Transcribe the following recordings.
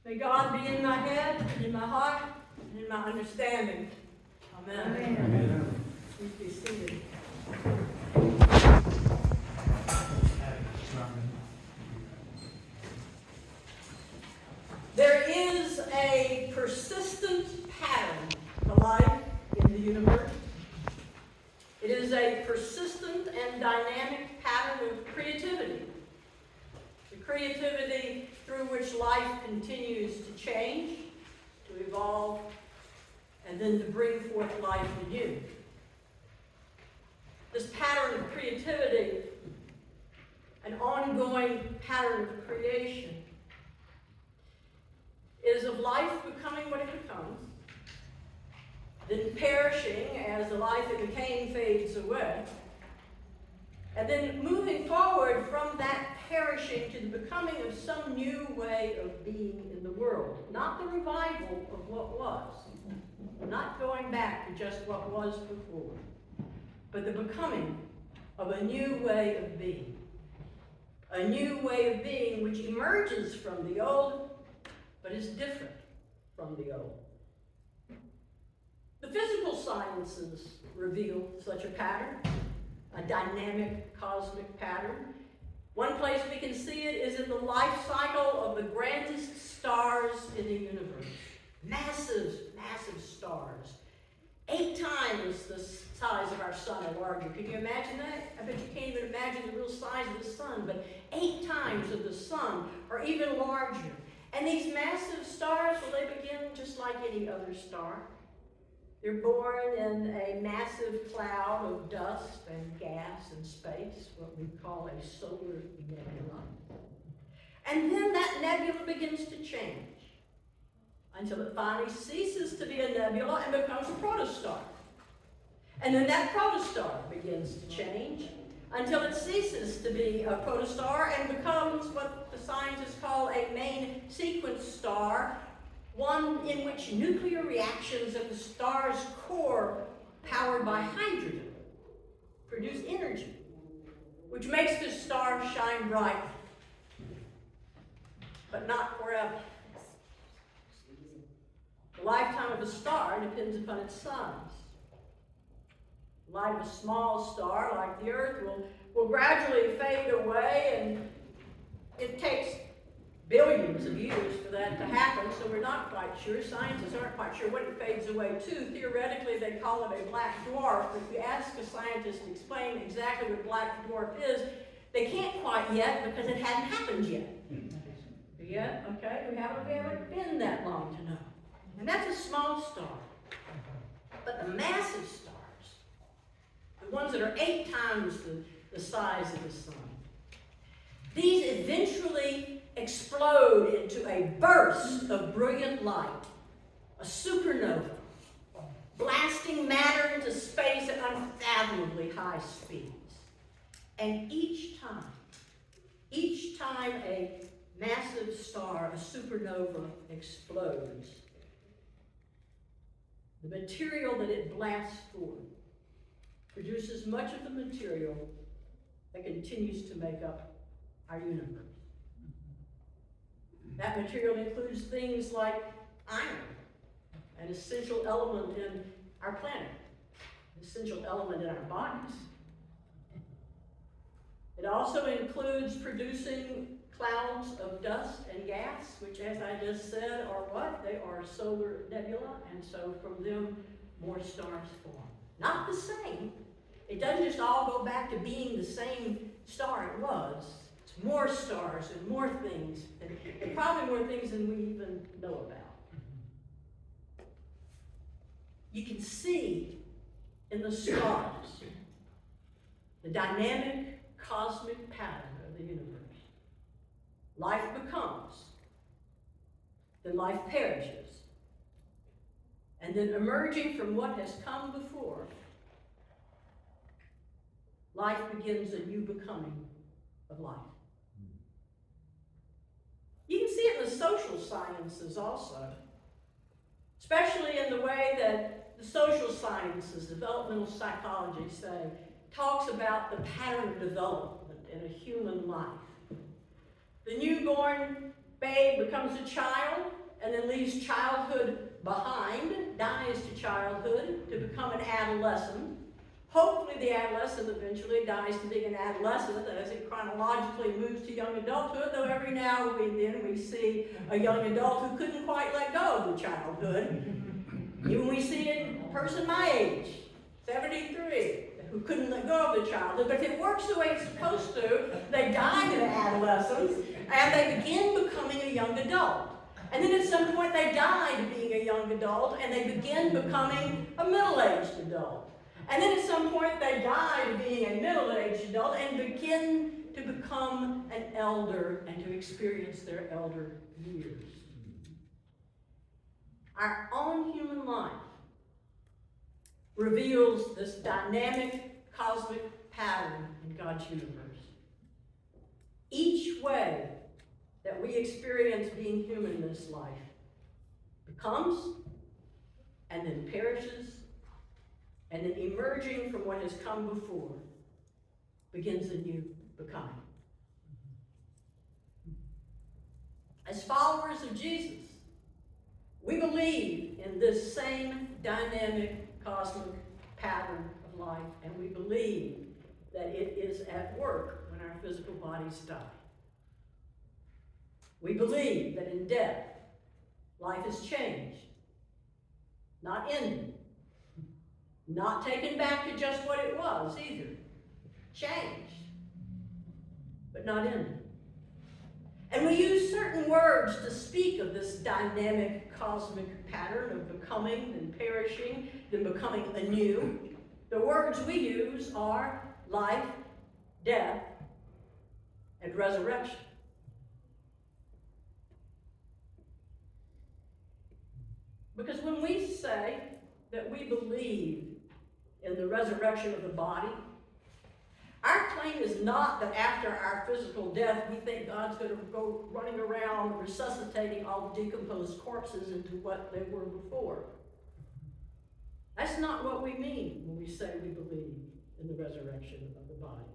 May God be in my head, in my heart, and in my understanding. Amen. Amen. Please be seated. There is a persistent pattern to life in the universe. It is a persistent and dynamic pattern of creativity. The creativity through which life continues to change, to evolve, and then to bring forth life anew. This pattern of creativity, an ongoing pattern of creation, is of life becoming what it becomes, then perishing as the life it became fades away, and then moving forward from that perishing to the becoming of some new way of being in the world. Not the revival of what was, not going back to just what was before, but the becoming of a new way of being. A new way of being which emerges from the old, but is different from the old. The physical sciences reveal such a pattern, a dynamic cosmic pattern. One place we can see it is in the life cycle of the grandest stars in the universe. Massive, massive stars. 8 times the size of our sun or larger. Can you imagine that? I bet you can't even imagine the real size of the sun, but 8 times of the sun or even larger. And these massive stars, well, they begin just like any other star. They're born in a massive cloud of dust and gas and space, what we call a solar nebula. And then that nebula begins to change until it finally ceases to be a nebula and becomes a protostar. And then that protostar begins to change until it ceases to be a protostar and becomes what the scientists call a main sequence star, one in which nuclear reactions at the star's core, powered by hydrogen, produce energy, which makes the star shine bright, but not forever. The lifetime of a star depends upon its size. The light of a small star, like the Earth, will gradually fade away, and it takes billions of years for that to happen, so we're not quite sure. Scientists aren't quite sure what it fades away to. Theoretically, they call it a black dwarf, but if you ask a scientist to explain exactly what a black dwarf is, they can't quite yet because it hadn't happened yet. Yeah, okay, we haven't been that long to know. And that's a small star. But the massive stars, the ones that are 8 times the size of the sun, these eventually explode into a burst of brilliant light, a supernova, blasting matter into space at unfathomably high speeds. And each time a massive star, a supernova, explodes, the material that it blasts forth produces much of the material that continues to make up our universe. That material includes things like iron, an essential element in our planet, an essential element in our bodies. It also includes producing clouds of dust and gas, which, as I just said, are what? They are solar nebula, and so from them, more stars form. Not the same. It doesn't just all go back to being the same star it was. It's more stars and more things, and probably more things than we even know about. You can see in the stars the dynamic cosmic pattern of the universe. Life becomes, then life perishes, and then emerging from what has come before, life begins a new becoming of life. You can see it in the social sciences also, especially in the way that the social sciences, developmental psychology, say, talks about the pattern of development in a human life. The newborn babe becomes a child and then leaves childhood behind, dies to childhood to become an adolescent. Hopefully the adolescent eventually dies to being an adolescent as it chronologically moves to young adulthood, though every now and then we see a young adult who couldn't quite let go of the childhood. Even we see a person my age, 73, who couldn't let go of the childhood. But if it works the way it's supposed to, they die to adolescence and they begin becoming a young adult. And then at some point they die to being a young adult and they begin becoming a middle-aged adult. And then at some point they die to being a middle-aged adult and begin to become an elder and to experience their elder years. Our own human life reveals this dynamic cosmic pattern in God's universe. Each way that we experience being human in this life becomes and then perishes and then emerging from what has come before begins a new becoming. As followers of Jesus, we believe in this same dynamic cosmic pattern of life, and we believe that it is at work when our physical bodies die. We believe that in death, life is changed, not ended, not taken back to just what it was either. Changed, but not ended. And we use certain words to speak of this dynamic cosmic pattern of becoming and perishing, then becoming anew. The words we use are life, death, and resurrection. Because when we say that we believe in the resurrection of the body, our claim is not that after our physical death, we think God's going to go running around resuscitating all the decomposed corpses into what they were before. That's not what we mean when we say we believe in the resurrection of the body.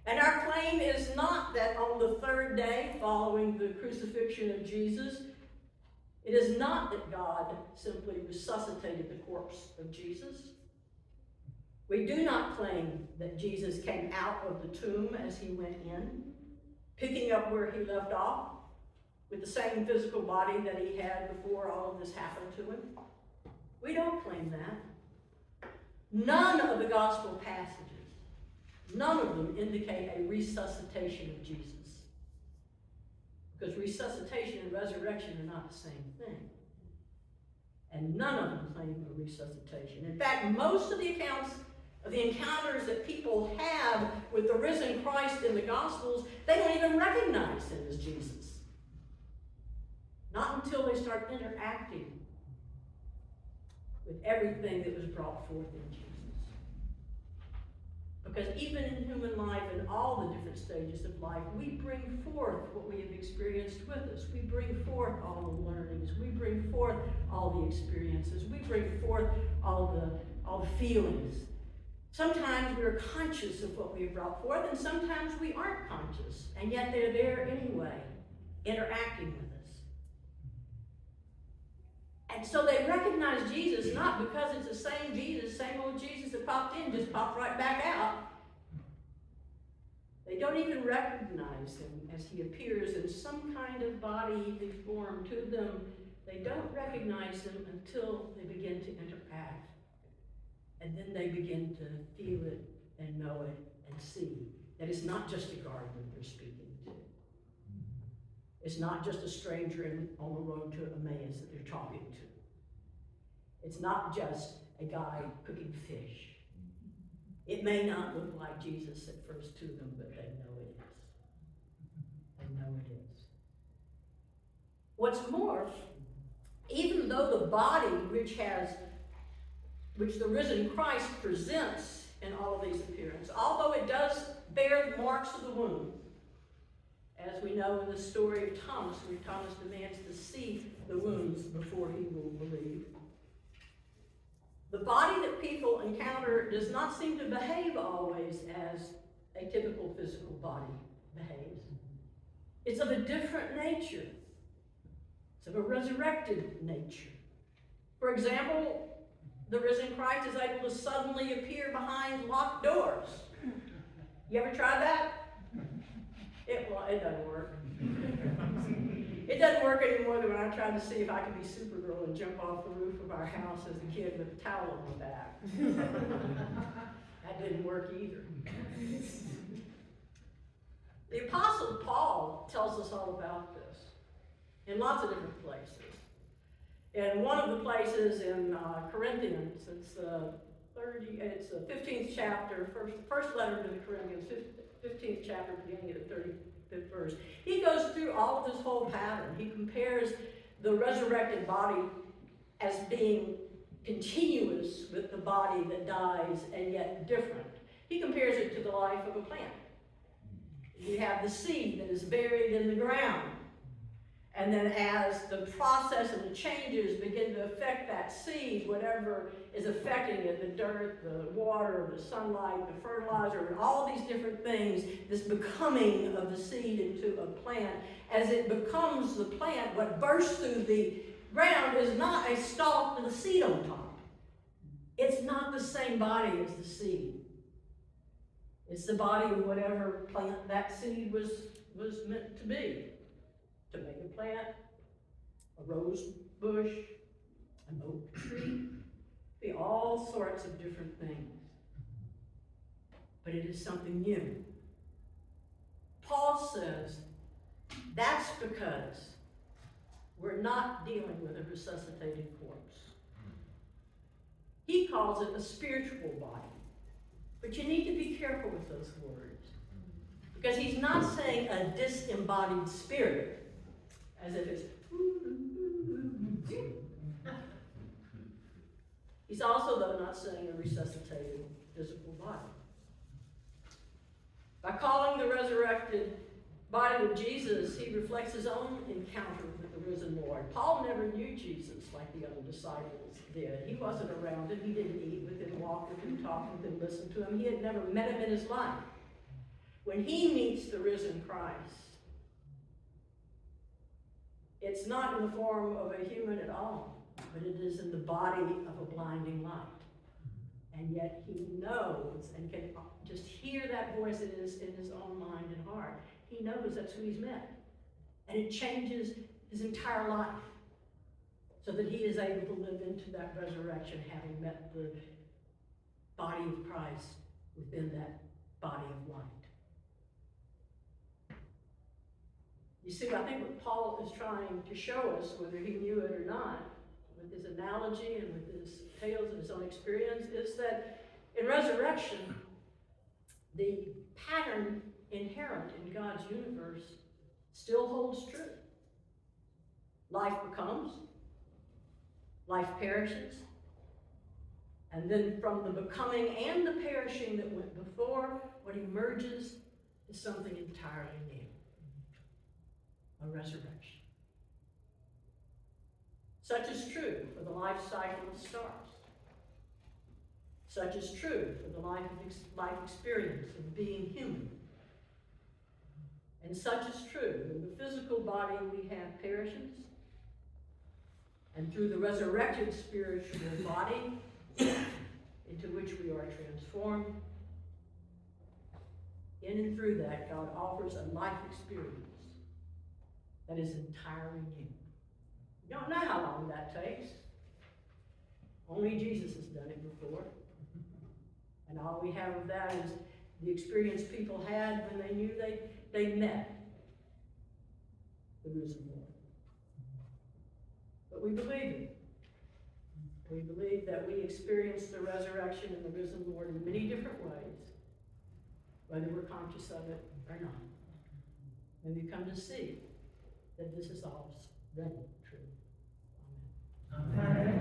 And our claim is not that on the third day following the crucifixion of Jesus, it is not that God simply resuscitated the corpse of Jesus. We do not claim that Jesus came out of the tomb as he went in, picking up where he left off, with the same physical body that he had before all of this happened to him. We don't claim that. None of the gospel passages, none of them indicate a resuscitation of Jesus. Because resuscitation and resurrection are not the same thing. And none of them claim a resuscitation. In fact, most of the accounts of the encounters that people have with the risen Christ in the Gospels, they don't even recognize him as Jesus. Not until they start interacting with everything that was brought forth in Jesus. Because even in human life, in all the different stages of life, we bring forth what we have experienced with us. We bring forth all the learnings. We bring forth all the experiences. We bring forth all the feelings. Sometimes we're conscious of what we've brought forth, and sometimes we aren't conscious, and yet they're there anyway, interacting with us. And so they recognize Jesus not because it's the same Jesus, same old Jesus that popped in, just popped right back out. They don't even recognize him as he appears in some kind of bodily form to them. They don't recognize him until they begin to interact. And then they begin to feel it and know it and see that it's not just a gardener they're speaking to. It's not just a stranger on the road to Emmaus that they're talking to. It's not just a guy cooking fish. It may not look like Jesus at first to them, but they know it is. They know it is. What's more, even though the body which the risen Christ presents in all of these appearances, although it does bear the marks of the wound, as we know in the story of Thomas, where Thomas demands to see the wounds before he will believe. The body that people encounter does not seem to behave always as a typical physical body behaves. It's of a different nature. It's of a resurrected nature. For example, the risen Christ is able to suddenly appear behind locked doors. You ever tried that? It doesn't work. It doesn't work anymore than when I tried to see if I could be Supergirl and jump off the roof of our house as a kid with a towel on my back. That didn't work either. The Apostle Paul tells us all about this in lots of different places. In one of the places in Corinthians, it's the 15th chapter, first letter to the Corinthians, 15th chapter, beginning at the 35th verse. He goes through all of this whole pattern. He compares the resurrected body as being continuous with the body that dies and yet different. He compares it to the life of a plant. You have the seed that is buried in the ground. And then as the process and the changes begin to affect that seed, whatever is affecting it, the dirt, the water, the sunlight, the fertilizer, and all these different things, this becoming of the seed into a plant, as it becomes the plant, what bursts through the ground is not a stalk with a seed on top. It's not the same body as the seed. It's the body of whatever plant that seed was meant to be. To make a plant, a rose bush, an oak tree, be all sorts of different things. But it is something new. Paul says that's because we're not dealing with a resuscitated corpse. He calls it a spiritual body. But you need to be careful with those words. Because he's not saying a disembodied spirit, as if it's He's also, though, not saying a resuscitated physical body. By calling the resurrected body of Jesus, he reflects his own encounter with the risen Lord. Paul never knew Jesus like the other disciples did. He wasn't around him. He didn't eat with him, walk with him, talk with him, listen to him. He had never met him in his life. When he meets the risen Christ, it's not in the form of a human at all, but it is in the body of a blinding light. And yet he knows and can just hear that voice that is in his own mind and heart. He knows that's who he's met. And it changes his entire life so that he is able to live into that resurrection, having met the body of Christ within that body of light. You see, I think what Paul is trying to show us, whether he knew it or not, with his analogy and with his tales of his own experience, is that in resurrection, the pattern inherent in God's universe still holds true. Life becomes, life perishes, and then from the becoming and the perishing that went before, what emerges is something entirely new. A resurrection. Such is true for the life cycle of stars. Such is true for the life experience of being human. And such is true when the physical body we have perishes, and through the resurrected spiritual body into which we are transformed, in and through that, God offers a life experience that is entirely new. You don't know how long that takes. Only Jesus has done it before. And all we have of that is the experience people had when they knew they met the risen Lord. But we believe it. We believe that we experience the resurrection and the risen Lord in many different ways, whether we're conscious of it or not. And we come to see that this is all really true. Amen. Amen.